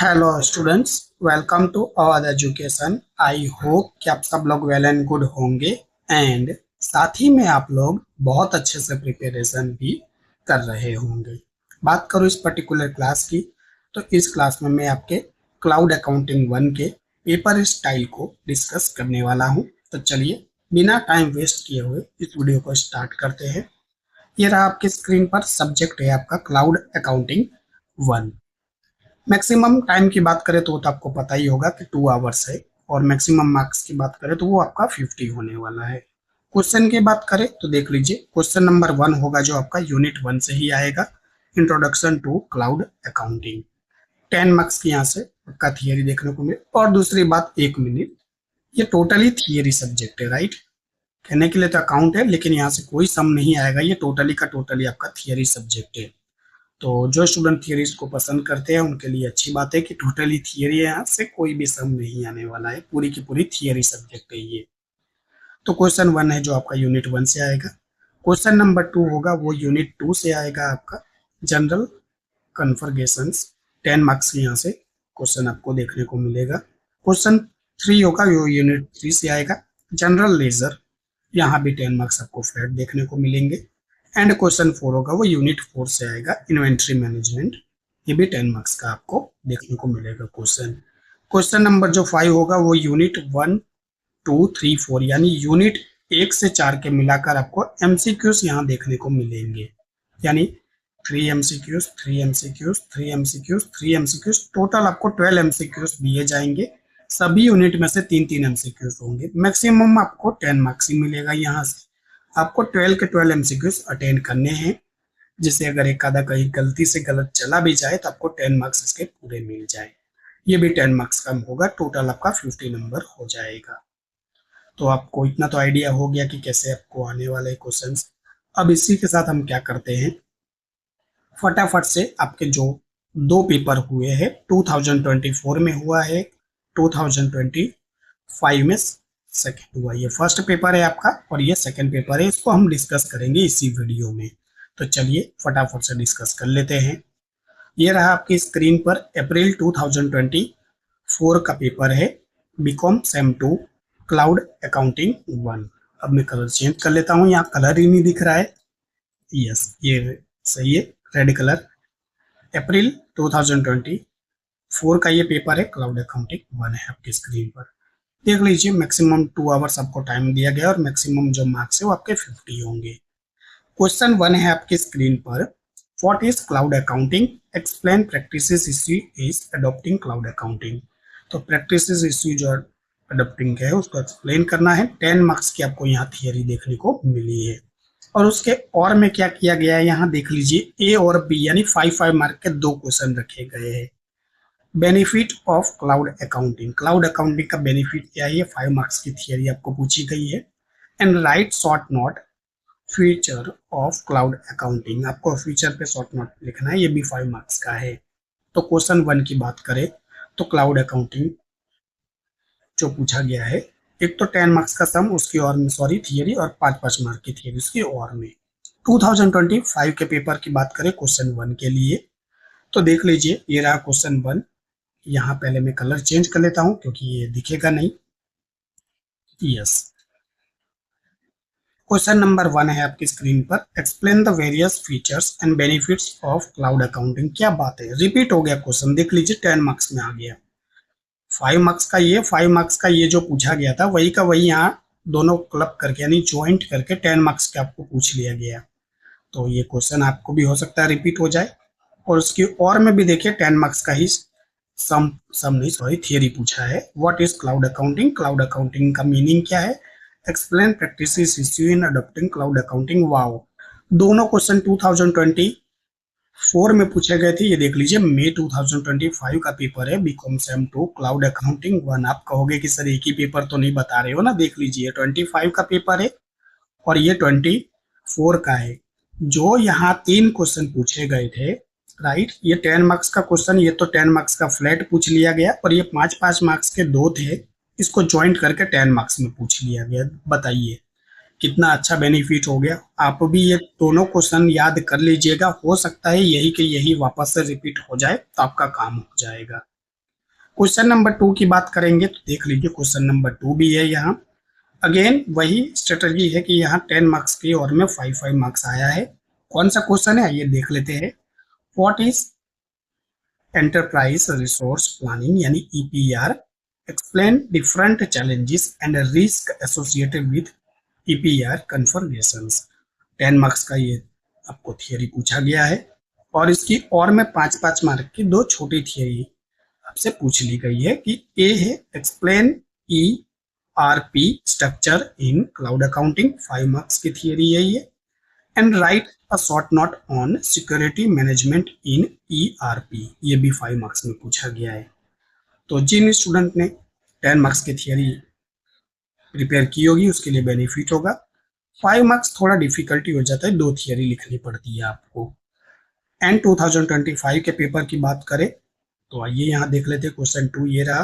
Hello students, welcome to our education. I hope कि आप सब लोग वेल एंड गुड होंगे एंड साथ ही में आप लोग बहुत अच्छे से प्रिपरेशन भी कर रहे होंगे। बात करूँ इस पर्टिकुलर क्लास की, तो इस क्लास में मैं आपके क्लाउड अकाउंटिंग 1 के पेपर स्टाइल को डिस्कस करने वाला हूँ। तो चलिए बिना टाइम वेस्ट किए हुए इस वीडियो को स्टार्ट करते हैं। ये रहा आपके स्क्रीन पर, सब्जेक्ट है आपका क्लाउड अकाउंटिंग 1। मैक्सिमम टाइम की बात करें तो वो तो आपको पता ही होगा कि 2 आवर्स है, और मैक्सिमम मार्क्स की बात करें तो वो आपका 50 होने वाला है। क्वेश्चन की बात करें तो देख लीजिए, क्वेश्चन नंबर 1 होगा जो आपका यूनिट 1 से ही आएगा, introduction to cloud accounting. 10 marks की यहाँ से पक्का थियरी देखने को मिले। और दूसरी बात, 1 मिनट, ये टोटली थियरी सब्जेक्ट है, राइट। कहने के लिए तो अकाउंट है, लेकिन यहाँ से कोई सम नहीं आएगा, ये टोटली का टोटली आपका थियरी सब्जेक्ट है। तो जो स्टूडेंट थियरीज को पसंद करते हैं उनके लिए अच्छी बात है कि टोटली थियरी है, यहाँ से कोई भी सम नहीं आने वाला है, पूरी की पूरी थियरी सब्जेक्ट है ये। तो क्वेश्चन 1 है जो आपका यूनिट 1 से आएगा। क्वेश्चन नंबर 2 होगा वो यूनिट 2 से आएगा, आपका जनरल कन्फर्गेशंस। 10 मार्क्स की यहाँ से क्वेश्चन आपको देखने को मिलेगा। क्वेश्चन 3 होगा वो यूनिट 3 से आएगा, जनरल लेजर। यहाँ भी 10 मार्क्स आपको फ्लैट देखने को मिलेंगे। एंड क्वेश्चन 4 होगा वो यूनिट 4 से आएगा, इन्वेंट्री मैनेजमेंट। ये भी 10 मार्क्स का आपको देखने को मिलेगा क्वेश्चन। क्वेश्चन नंबर जो 5 होगा वो यूनिट 1, 2, 3, 4 यानी यूनिट 1 से 4 के मिलाकर आपको एमसीक्यूज यहाँ देखने को मिलेंगे। यानी 3 MCQs, 3 MCQs, 3 MCQs, 3 MCQs, total आपको 12 MCQs दिए जाएंगे। सभी यूनिट में से 3-3 MCQs होंगे। मैक्सिमम आपको 10 मार्क्स ही मिलेगा। यहाँ से आपको 12 के 12 MCQs अटेंड करने हैं, जिसे अगर एक आधा कहीं गलती से गलत चला भी जाए तो आपको 10 मार्क्स इसके पूरे मिल जाए। ये भी 10 मार्क्स कम होगा, टोटल आपका 50 नंबर हो जाएगा। तो आपको इतना तो आइडिया हो गया कि कैसे आपको आने वाले क्वेश्चंस। अब इसी के साथ हम क्या करते हैं, फटाफट से आपके जो 2 पेपर हुए हैं, 2024 में हुआ है, 2025 में सेकेंड हुआ। ये फर्स्ट पेपर है आपका और ये सेकेंड पेपर है, इसको हम डिस्कस करेंगे इसी वीडियो में। तो चलिए फटाफट से डिस्कस कर लेते हैं। ये रहा आपकी स्क्रीन पर अप्रैल 2024 का पेपर है, बीकॉम सेम 2 क्लाउड अकाउंटिंग 1। अब मैं कलर चेंज कर लेता हूँ, यहाँ कलर ही नहीं दिख रहा है। यस, ये सही है, रेड कलर। अप्रैल 2024 का ये पेपर है, क्लाउड अकाउंटिंग 1 है आपकी स्क्रीन पर। देख लीजिए, मैक्सिमम 2 आवर्स आपको टाइम दिया गया और मैक्सिमम जो मार्क्स है वो आपके 50 होंगे। क्वेश्चन 1 है आपकी स्क्रीन पर, what is cloud accounting, explain practices issue is adopting cloud accounting. तो प्रैक्टिसेस इश्यू जो अडॉप्टिंग है उसको एक्सप्लेन करना है। 10 मार्क्स की आपको यहाँ थियरी देखने को मिली है। और उसके और में क्या किया गया है, यहाँ देख लीजिए, ए और बी यानी 5-5 मार्क के 2 क्वेश्चन रखे गए हैं। Benefit of cloud accounting, cloud accounting का बेनिफिट क्या है, ये 5 मार्क्स की थियरी आपको पूछी गई है। And right short note feature of cloud accounting, आपको फीचर पे शॉर्ट नोट लिखना है, ये भी 5 मार्क्स का है। तो क्वेश्चन 1 की बात करें तो क्लाउड अकाउंटिंग जो पूछा गया है, एक तो 10 मार्क्स का सम, उसकी और में सॉरी थियरी, और 5-5 मार्क की थियरी उसकी और में। 2025 के पेपर की बात करें क्वेश्चन 1 के लिए, तो देख लीजिए, ये रहा क्वेश्चन 1। यहाँ पहले मैं कलर चेंज कर लेता हूँ क्योंकि ये दिखेगा नहीं। यस, क्वेश्चन नंबर 1 है आपकी स्क्रीन पर, explain the various features and benefits of cloud accounting. क्या बात है, रिपीट हो गया क्वेश्चन, देख लीजिए 10 मार्क्स में आ गया। 5 मार्क्स का ये, 5 मार्क्स का ये जो पूछा गया था वही का वही यहाँ दोनों क्लब करके यानी ज्वाइंट करके 10 मार्क्स के आपको पूछ लिया गया। तो ये क्वेश्चन आपको भी हो सकता है रिपीट हो जाए। और उसकी और में भी देखिए 10 मार्क्स का ही सम नहीं सॉरी थियरी पूछा है। What is cloud accounting, cloud accounting का मीनिंग क्या है, explain practices issue in adopting cloud accounting. Wow, दोनों क्वेश्चन 2024 में पूछे गए थे। ये देख लीजिए, मई 2025 का पेपर है, बीकॉम सेम 2 क्लाउड अकाउंटिंग 1। आप कहोगे कि सर एक ही पेपर तो नहीं बता रहे हो ना, देख लीजिए 25 का पेपर है और ये 24 का है। जो यहाँ 3 क्वेश्चन पूछे गए थे, राइट, ये 10 मार्क्स का क्वेश्चन, ये तो 10 मार्क्स का फ्लैट पूछ लिया गया, और ये 5-5 मार्क्स के 2 थे, इसको ज्वाइंट करके 10 मार्क्स में पूछ लिया गया। बताइए कितना अच्छा बेनिफिट हो गया। आप भी ये दोनों क्वेश्चन याद कर लीजिएगा, हो सकता है यही के यही वापस से रिपीट हो जाए तो आपका काम हो जाएगा। क्वेश्चन नंबर 2 की बात करेंगे तो देख लीजिए क्वेश्चन नंबर 2 भी है यहाँ। अगेन वही स्ट्रेटजी है कि यहाँ 10 मार्क्स की और में 5 मार्क्स आया है। कौन सा क्वेश्चन है आइए देख लेते हैं। What is enterprise resource planning यानी EPR, explain different challenges and risk associated with EPR confirmations. 10 marks का ये आपको थियरी पूछा गया है और इसकी और में 5-5 मार्क की दो छोटी थियरी आपसे पूछ ली गई है कि ए है explain E R P structure in cloud accounting, 5 marks की थियरी है ये, and right a short note on security management in ERP, ये भी 5 मार्क्स में पूछा गया है। तो जिन स्टूडेंट ने 10 मार्क्स की थियरी प्रिपेयर की होगी उसके लिए बेनिफिट होगा। 5 मार्क्स थोड़ा डिफिकल्टी हो जाता है, दो थियरी लिखनी पड़ती है आपको। एंड 2025 के पेपर की बात करें तो आइए यहाँ देख लेते हैं। क्वेश्चन 2 ये रहा,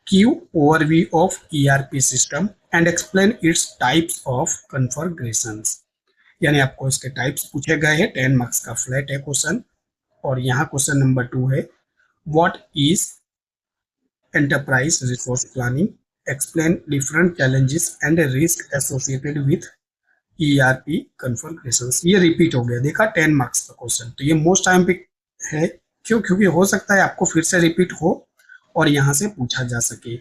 give overview of ERP system and explain its types of configurations, यानी आपको इसके टाइप्स पूछे गए हैं। 10 मार्क्स का फ्लैट है क्वेश्चन। और यहाँ क्वेश्चन नंबर 2 है, what is enterprise resource planning, explain different challenges and risk associated with ERP configurations. ये रिपीट हो गया, देखा 10 मार्क्स का क्वेश्चन, तो ये मोस्ट टाइम पे है। क्यों? क्योंकि हो सकता है आपको फिर से रिपीट हो और यहाँ से पूछा जा सके।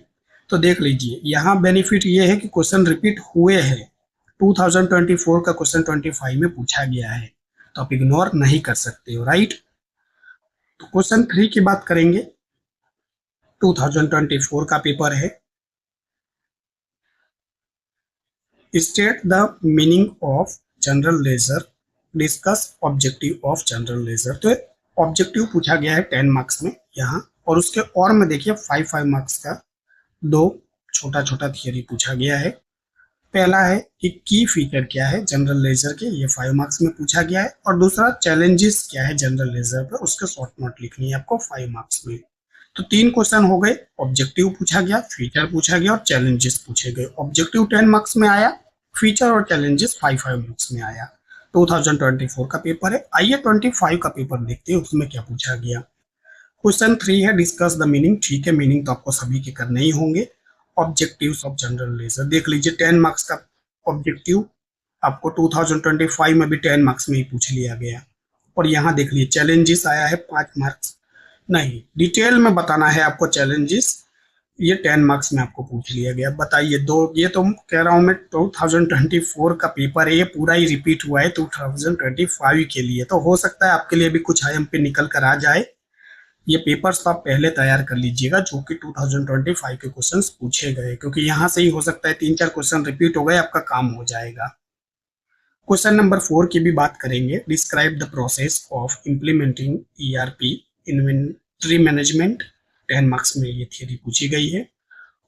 तो देख लीजिए यहाँ बेनिफिट ये है कि क्वेश्चन रिपीट हुए हैं। 2024 का क्वेश्चन 25 में पूछा गया है तो आप इग्नोर नहीं कर सकते हो, राइट। तो क्वेश्चन 3 की बात करेंगे। 2024 का पेपर है, state the meaning of general ledger, discuss objective of general ledger. तो ऑब्जेक्टिव पूछा गया है 10 मार्क्स में यहाँ, और उसके और में देखिए 5 मार्क्स का दो छोटा छोटा थियरी पूछा गया है। पहला है कि की फीचर क्या है जनरल लेजर के, ये 5 मार्क्स में पूछा गया है। और दूसरा चैलेंजेस क्या है जनरल लेजर पर, उसके शॉर्ट नोट लिखनी है आपको 5 मार्क्स में। तो 3 क्वेश्चन हो गए, ऑब्जेक्टिव पूछा गया, फीचर पूछा गया और चैलेंजेस पूछे गए। ऑब्जेक्टिव 10 मार्क्स में आया, फीचर और चैलेंजेस 5 मार्क्स में आया। 2024 का पेपर है। आइए 25 का पेपर देखते हैं उसमें क्या पूछा गया। क्वेश्चन 3 है, डिस्कस द मीनिंग। ठीक है, मीनिंग तो आपको सभी के करने ही होंगे। ऑब्जेक्टिव्स ऑफ जनरल लेजर देख लीजिए, 10 मार्क्स का ऑब्जेक्टिव आपको 2025 में भी 10 मार्क्स में ही पूछ लिया गया। और यहाँ देख लीजिए चैलेंजेस आया है 5 मार्क्स, नहीं डिटेल में बताना है आपको चैलेंजेस, ये 10 मार्क्स में आपको पूछ लिया गया। बताइए दो, ये तो कह रहा हूँ मैं 2024 का पेपर है, ये पूरा ही रिपीट हुआ है 2025 के लिए। तो हो सकता है आपके लिए भी कुछ आईएमपी निकल कर आ जाए। ये पेपर्स तो आप पहले तैयार कर लीजिएगा जो कि 2025 के क्वेश्चंस पूछे गए, क्योंकि यहाँ से ही हो सकता है 3-4 क्वेश्चन रिपीट हो गए, आपका काम हो जाएगा। क्वेश्चन नंबर 4 की भी बात करेंगे। Describe the process of implementing ERP inventory management, 10 marks में ये थियरी पूछी गई है।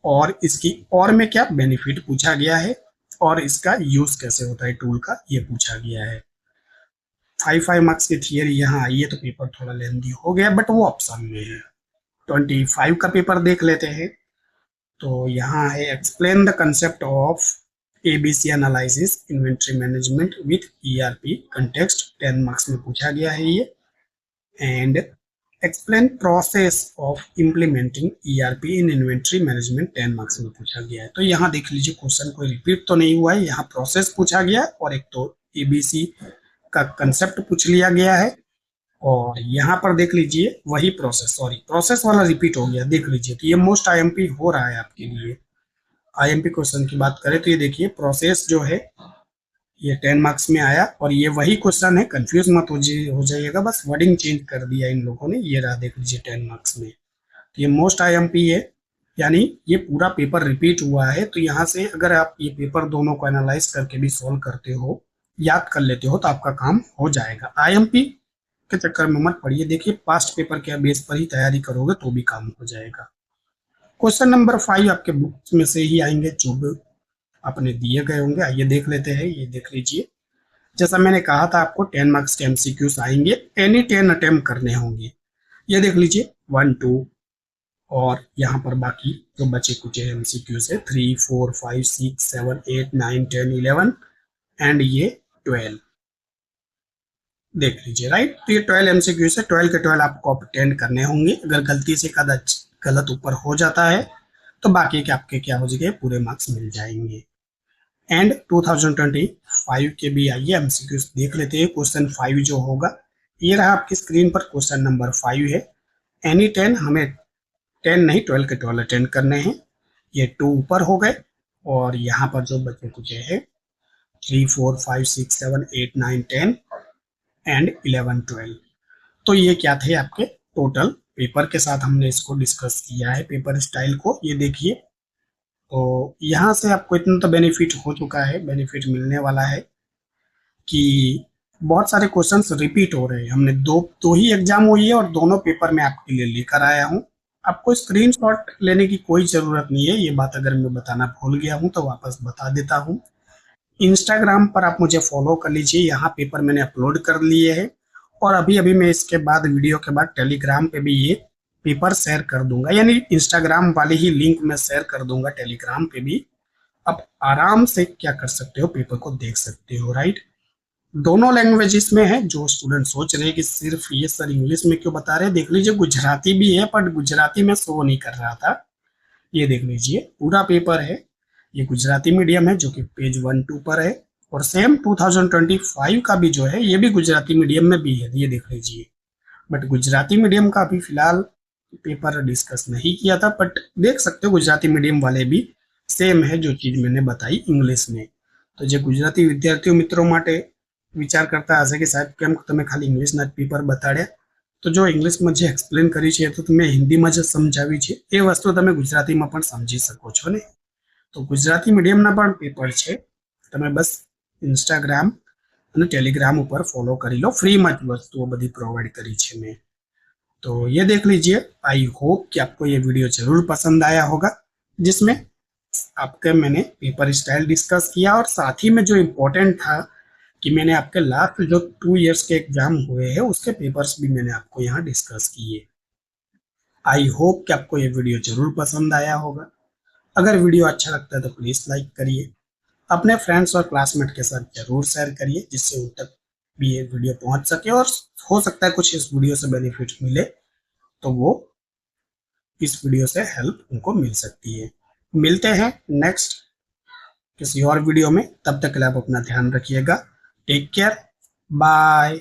और इसकी और में क्या बेनिफिट पूछा गया है और इसका यूज कैसे होता है टूल का, ये पूछा गया है। 5 मार्क्स की थियरी यहाँ आई है तो पेपर थोड़ा लेंदी हो गया, बट वो ऑप्शन में है। 25 का पेपर देख लेते हैं। तो यहाँ है, explain the concept of ABC analysis inventory management with ERP context, 10 marks में पूछा गया है ये। And explain process of implementing ERP in inventory management, 10 marks में पूछा गया है। तो यहाँ देख लीजिए क्वेश्चन कोई रिपीट तो नहीं हुआ है, यहाँ प्रोसेस पूछा गया है और एक तो एबीसी का कंसेप्ट पूछ लिया गया है। और यहाँ पर देख लीजिए वही प्रोसेस, सॉरी प्रोसेस वाला रिपीट हो गया, देख लीजिए। तो ये मोस्ट आईएमपी हो रहा है आपके लिए। आईएमपी क्वेश्चन की बात करें तो ये देखिए प्रोसेस जो है ये 10 मार्क्स में आया और ये वही क्वेश्चन है, कंफ्यूज मत हो जाइएगा, बस वर्डिंग चेंज कर दिया इन लोगों ने। ये रहा देख लीजिए 10 मार्क्स में, तो ये मोस्ट आईएमपी है, यानी ये पूरा पेपर रिपीट हुआ है। तो यहाँ से अगर आप ये पेपर दोनों को एनालाइज करके भी सोल्व करते हो, याद कर लेते हो, तो आपका काम हो जाएगा। आईएमपी के चक्कर में मत पड़िए, देखिए पास्ट पेपर के बेस पर ही तैयारी करोगे तो भी काम हो जाएगा। क्वेश्चन नंबर 5 आपके बुक्स में से ही आएंगे जो भी आपने दिए गए होंगे। आइए देख लेते हैं, ये देख लीजिए। जैसा मैंने कहा था आपको 10 मार्क्स के एमसीक्यूज आएंगे, एनी 10 अटेम्प्ट करने होंगे। ये देख लीजिए 1, 2 और यहाँ पर बाकी जो बचे कुछ एमसीक्यूज है 3, 4, 5, 6, 7, 8, 9, 10, 11 एंड ये 12 देख लीजिए, राइट। तो ये 12 एमसीक्यू से 12 के 12 आपको अटेंड करने होंगे। अगर गलती से कदा गलत ऊपर हो जाता है तो बाकी के आपके क्या हो जाएंगे, पूरे मार्क्स मिल जाएंगे। एंड 2025 के भी आइए एमसीक्यूज देख लेते हैं। क्वेश्चन 5 जो होगा, ये रहा आपकी स्क्रीन पर, क्वेश्चन नंबर 5 है। एनी 10, हमें 10 नहीं 12 के 12 अटेंड करने हैं। ये 2 ऊपर हो गए और यहाँ पर जो बचे कुछ है 3 4 5 6 7 8 9 10 एंड 11 12। तो ये क्या थे आपके टोटल पेपर के साथ हमने इसको डिस्कस किया है, पेपर स्टाइल को। ये देखिए, तो यहाँ से आपको इतना तो बेनिफिट हो चुका है, बेनिफिट मिलने वाला है कि बहुत सारे क्वेश्चंस रिपीट हो रहे हैं। हमने दो ही एग्जाम हुई है और दोनों पेपर मैं आपके लिए लेकर आया हूँ। आपको स्क्रीनशॉट लेने की कोई ज़रूरत नहीं है। ये बात अगर मैं बताना भूल गया हूँ तो वापस बता देता हूँ। इंस्टाग्राम पर आप मुझे फॉलो कर लीजिए, यहाँ पेपर मैंने अपलोड कर लिए है। और अभी अभी मैं इसके बाद वीडियो के बाद टेलीग्राम पे भी ये पेपर शेयर कर दूंगा, यानी इंस्टाग्राम वाले ही लिंक में शेयर कर दूंगा टेलीग्राम पे भी। आप आराम से क्या कर सकते हो, पेपर को देख सकते हो, राइट। दोनों लैंग्वेजेस में है। जो स्टूडेंट सोच रहे हैं कि सिर्फ ये सर इंग्लिश में क्यों बता रहे हैं, देख लीजिए गुजराती भी है, बट गुजराती में शो नहीं कर रहा था। ये देख लीजिए पूरा पेपर है। ये गुजराती मीडियम है जो कि पेज 1 2 पर है। और सेम 2025 का भी जो है ये भी गुजराती मीडियम में भी है, ये देख लीजिए। बट गुजराती मीडियम का अभी फिलहाल पेपर डिस्कस नहीं किया था, बट देख सकते हो गुजराती मीडियम वाले भी सेम है जो चीज मैंने बताई इंग्लिश में। तो जो गुजराती विद्यार्थियों मित्रों માટે વિચાર કરતા હશે કે સાહેબ કેમ તમે ખાલી ઇંગ્લિશના જ પેપર બતાડ્યા, તો જો ઇંગ્લિશમાં જે એક્સપ્લેન કરી છે તો તમે હિન્દીમાં જ સમજાવી છે, એ વસ્તુ તમે ગુજરાતીમાં પણ સમજી શકો છો ને। તો ગુજરાતી મીડિયમના પણ પેપર છે, તમે બસ ઇન્સ્ટાગ્રામ અને ટેલિગ્રામ ઉપર ફોલો કરી લો, ફ્રીમાં જ વસ્તુઓ બધી પ્રોવાઈડ કરી છે મેં। तो ये देख लीजिए। आई होप कि आपको ये वीडियो जरूर पसंद आया होगा, जिसमें आपके मैंने पेपर स्टाइल डिस्कस किया और साथ ही में जो इम्पोर्टेंट था कि मैंने आपके लास्ट जो 2 इयर्स के एग्जाम हुए हैं उसके पेपर्स भी मैंने आपको यहाँ डिस्कस किए। आई होप कि आपको ये वीडियो जरूर पसंद आया होगा। अगर वीडियो अच्छा लगता है तो प्लीज लाइक करिए, अपने फ्रेंड्स और क्लासमेट के साथ जरूर शेयर करिए, जिससे उन तक भी ये वीडियो पहुंच सके और हो सकता है कुछ इस वीडियो से बेनिफिट मिले, तो वो इस वीडियो से हेल्प उनको मिल सकती है। मिलते हैं नेक्स्ट किसी और वीडियो में, तब तक के लिए आप अपना ध्यान रखिएगा। Take care, bye.